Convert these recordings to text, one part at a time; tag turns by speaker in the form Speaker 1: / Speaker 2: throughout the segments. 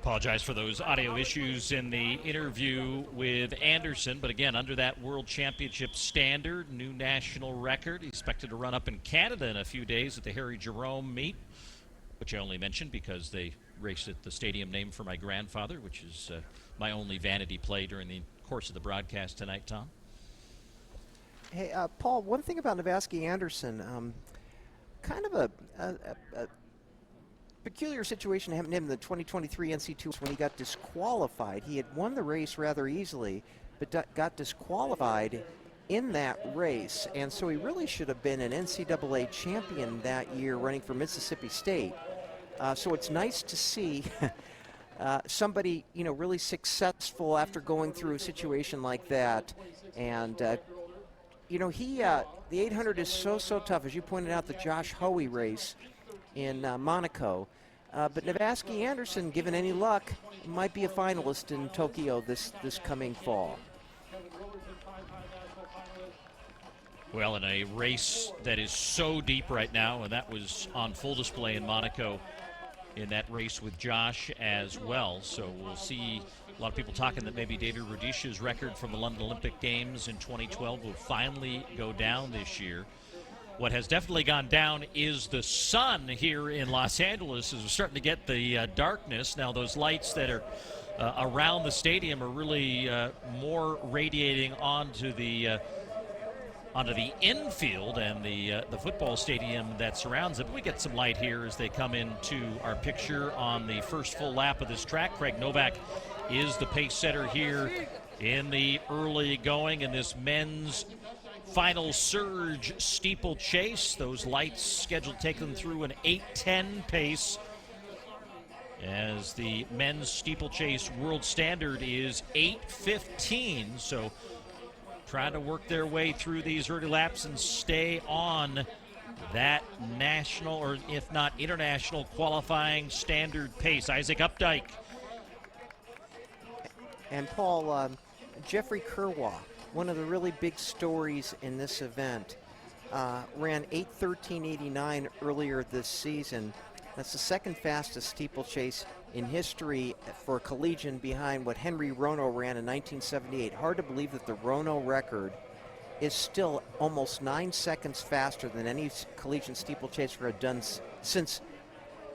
Speaker 1: Apologize for those audio issues in the interview with Anderson, but again, under that World Championship standard, new national record. He's expected to run up in Canada in a few days at the Harry Jerome meet, which I only mentioned because they raced at the stadium named for my grandfather, which is my only vanity play during the course of the broadcast tonight, Tom.
Speaker 2: Hey, Paul, one thing about Navaski Anderson, kind of a peculiar situation happened to him in the 2023 NC2 when he got disqualified. He had won the race rather easily, but got disqualified in that race, and so he really should have been an NCAA champion that year running for Mississippi State. So it's nice to see somebody, you know, really successful after going through a situation like that. And you know, the 800 is so tough, as you pointed out, the Josh Hoey race in Monaco. But Navaski Anderson, given any luck, might be a finalist in Tokyo this coming fall.
Speaker 1: Well, in a race that is so deep right now, and that was on full display in Monaco in that race with Josh as well. So we'll see a lot of people talking that maybe David Rudisha's record from the London Olympic Games in 2012 will finally go down this year. What has definitely gone down is the sun here in Los Angeles as we're starting to get the darkness. Now those lights that are around the stadium are really more radiating onto the infield and the football stadium that surrounds it. But we get some light here as they come into our picture on the first full lap of this track. Craig Novak is the pace setter here in the early going in this men's final surge steeplechase. Those lights scheduled to take them through an 8:10 pace, as the men's steeplechase world standard is 8:15. So trying to work their way through these early laps and stay on that national, or if not international, qualifying standard pace. Isaac Updike.
Speaker 2: And Paul, Geoffrey KIRWA, one of the really big stories in this event, ran 8:13.89 earlier this season. That's the second fastest steeplechase in history for a collegian, behind what Henry Rono ran in 1978. Hard to believe that the Rono record is still almost 9 seconds faster than any collegiate steeplechaser had done since.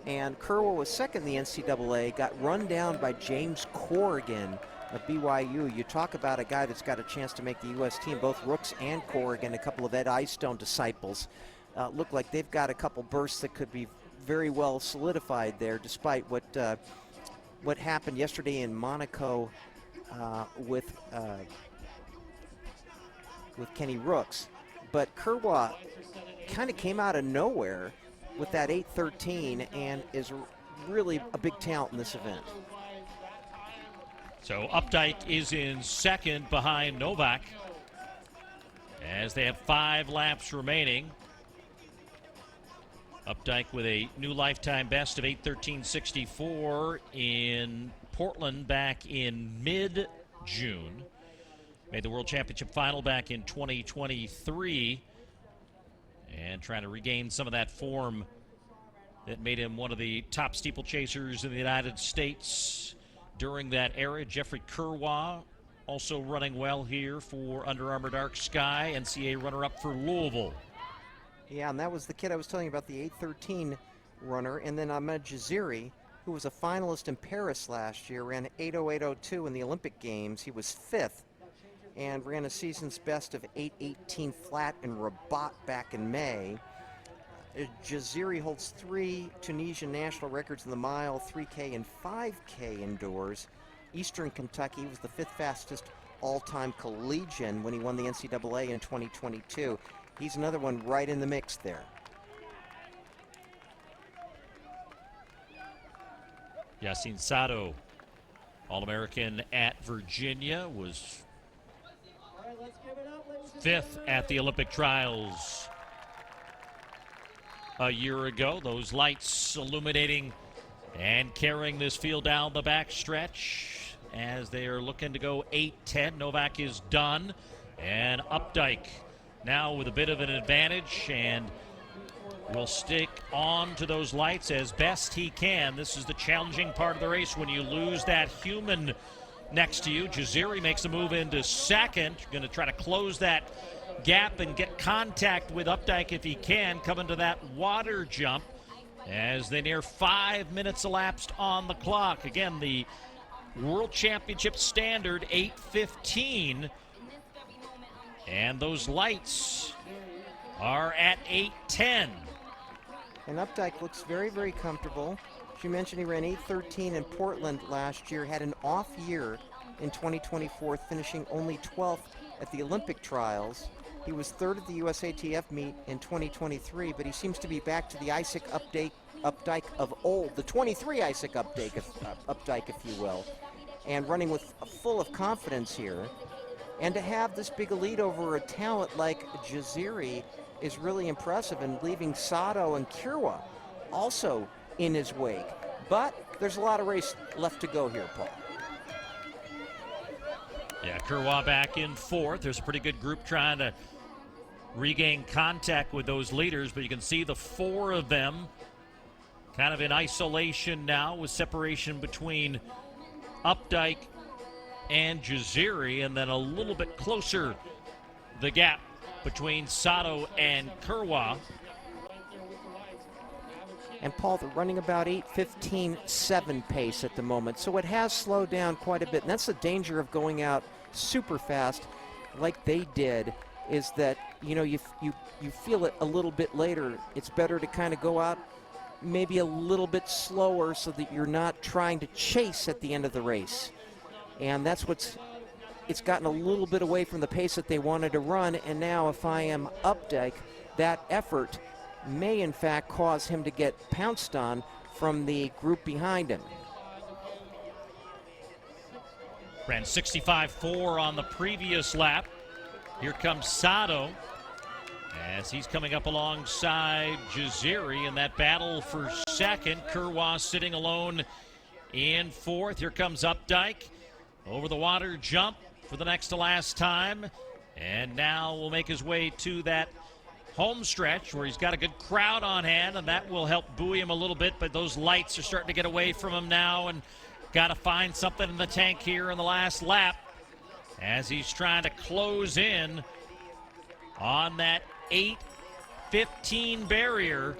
Speaker 2: And KIRWA was second in the NCAA, got run down by James Corrigan of BYU. You talk about a guy that's got a chance to make the U.S. team. Both Rooks and Corrigan, a couple of Ed Eyestone disciples, look like they've got a couple bursts that could be very well solidified there, despite what happened yesterday in Monaco with Kenny Rooks. But KIRWA kind of came out of nowhere with that 8:13 and is really a big talent in this event.
Speaker 1: So Updike is in second behind Novak as they have 5 laps remaining. Updike with a new lifetime best of 8:13.64 in Portland back in mid-June. Made the World Championship final back in 2023 and trying to regain some of that form that made him one of the top steeplechasers in the United States during that era. Geoffrey KIRWA also running well here for Under Armour Dark Sky, NCAA runner-up for Louisville.
Speaker 2: Yeah, and that was the kid I was telling you about, the 8:13 runner. And then Ahmed JAZIRI, who was a finalist in Paris last year, ran 8:08.02 in the Olympic Games. He was 5th and ran a season's best of 8:18 flat in Rabat back in May. JAZIRI holds 3 Tunisian national records in the mile, 3K and 5K indoors. Eastern Kentucky was the 5th fastest all-time collegian when he won the NCAA in 2022. He's another one right in the mix there.
Speaker 1: Yasin SADO, All-American at Virginia, was 5th at the Olympic trials a year ago. Those lights illuminating and carrying this field down the back stretch as they are looking to go 8:10. Novak is done, and Updike now with a bit of an advantage, and will stick on to those lights as best he can. This is the challenging part of the race when you lose that human next to you. JAZIRI makes a move into second. Going to try to close that gap and get contact with Updike if he can, coming to that water jump as they near 5 minutes elapsed on the clock. Again, the World Championship standard, 8:15. And those lights are at 8:10.
Speaker 2: And Updike looks very, very comfortable. She mentioned he ran 8:13 in Portland last year, had an off year in 2024, finishing only 12th at the Olympic trials. He was third at the USA DNF meet in 2023, but he seems to be back to the Isaac Updike of old, the 23 Isaac Updike, if you will, and running with full of confidence here. And to have this big a lead over a talent like JAZIRI is really impressive, and leaving SADO and KIRWA also in his wake. But there's a lot of race left to go here, Paul.
Speaker 1: Yeah, KIRWA back in fourth. There's a pretty good group trying to regain contact with those leaders, but you can see the four of them kind of in isolation now, with separation between Updike and JAZIRI, and then a little bit closer the gap between SADO and KIRWA.
Speaker 2: And Paul, they're running about 8:15.7 pace at the moment, so it has slowed down quite a bit. And that's the danger of going out super fast like they did, is that, you know, you feel it a little bit later. It's better to kind of go out maybe a little bit slower so that you're not trying to chase at the end of the race. And that's it's gotten a little bit away from the pace that they wanted to run. And now if I am Updike, that effort may in fact cause him to get pounced on from the group behind him.
Speaker 1: Ran 65.4 on the previous lap. Here comes SADO as he's coming up alongside JAZIRI in that battle for second. KIRWA sitting alone in fourth. Here comes Updike over the water jump for the next to last time, and now will make his way to that home stretch where he's got a good crowd on hand, and that will help buoy him a little bit. But those lights are starting to get away from him now, and got to find something in the tank here in the last lap as he's trying to close in on that 8:15 barrier.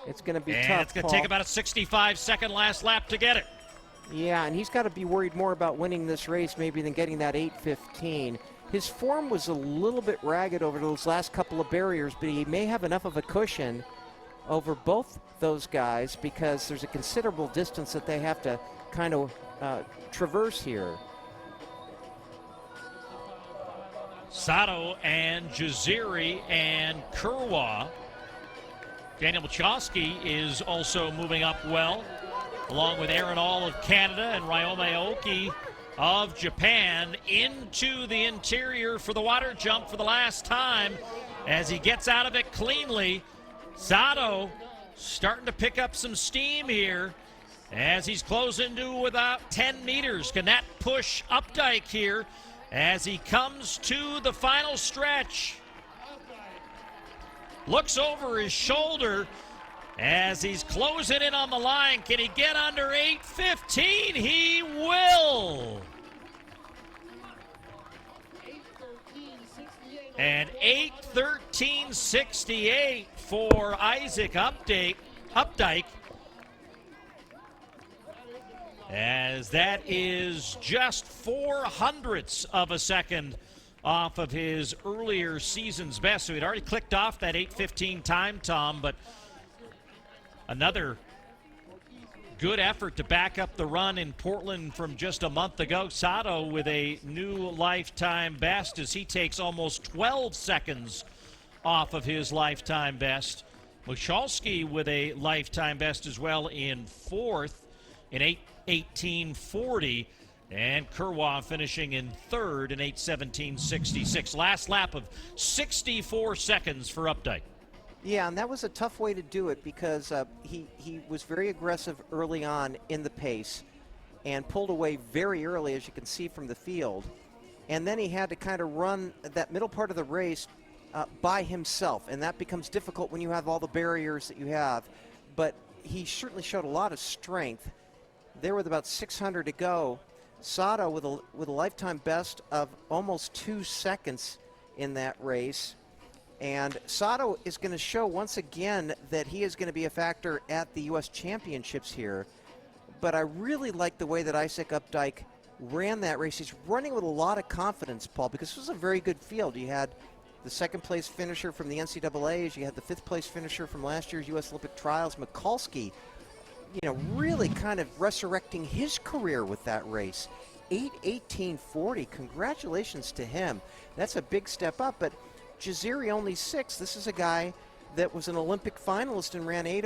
Speaker 2: It's going to be
Speaker 1: and
Speaker 2: tough,
Speaker 1: it's going to
Speaker 2: Paul.
Speaker 1: take about a 65-second last lap to get it.
Speaker 2: Yeah, and he's got to be worried more about winning this race maybe than getting that 8:15. His form was a little bit ragged over those last couple of barriers, but he may have enough of a cushion over both those guys because there's a considerable distance that they have to kind of traverse here.
Speaker 1: SADO and JAZIRI and KIRWA. Daniel MICHALSKI is also moving up well, along with Aaron All of Canada and Ryoma AOKI of Japan, into the interior for the water jump for the last time as he gets out of it cleanly. SADO starting to pick up some steam here as he's closing to about 10 meters. Can that push Updike here as he comes to the final stretch? Looks over his shoulder as he's closing in on the line. Can he get under 8:15? He will. And 8:13.68 for Isaac Updike, as that is just 0.04 of a second off of his earlier season's best. So he'd already clicked off that 8:15 time, Tom, but another good effort to back up the run in Portland from just a month ago. SADO with a new lifetime best as he takes almost 12 seconds off of his lifetime best. MICHALSKI with a lifetime best as well in fourth in 8:18.40. And KIRWA finishing in third in 8:17.66. Last lap of 64 seconds for Updike.
Speaker 2: Yeah, and that was a tough way to do it because he was very aggressive early on in the pace and pulled away very early, as you can see from the field. And then he had to kind of run that middle part of the race by himself, and that becomes difficult when you have all the barriers that you have. But he certainly showed a lot of strength. There with about 600 to go, SADO with a lifetime best of almost 2 seconds in that race. And SADO is going to show once again that he is going to be a factor at the U.S. Championships here. But I really like the way that Isaac Updike ran that race. He's running with a lot of confidence, Paul, because this was a very good field. You had the second place finisher from the NCAAs. You had the fifth place finisher from last year's U.S. Olympic Trials, MICHALSKI, really kind of resurrecting his career with that race. 8:18:40. Congratulations to him. That's a big step up. But JAZIRI only 6th. This is a guy that was an Olympic finalist and ran 8:06.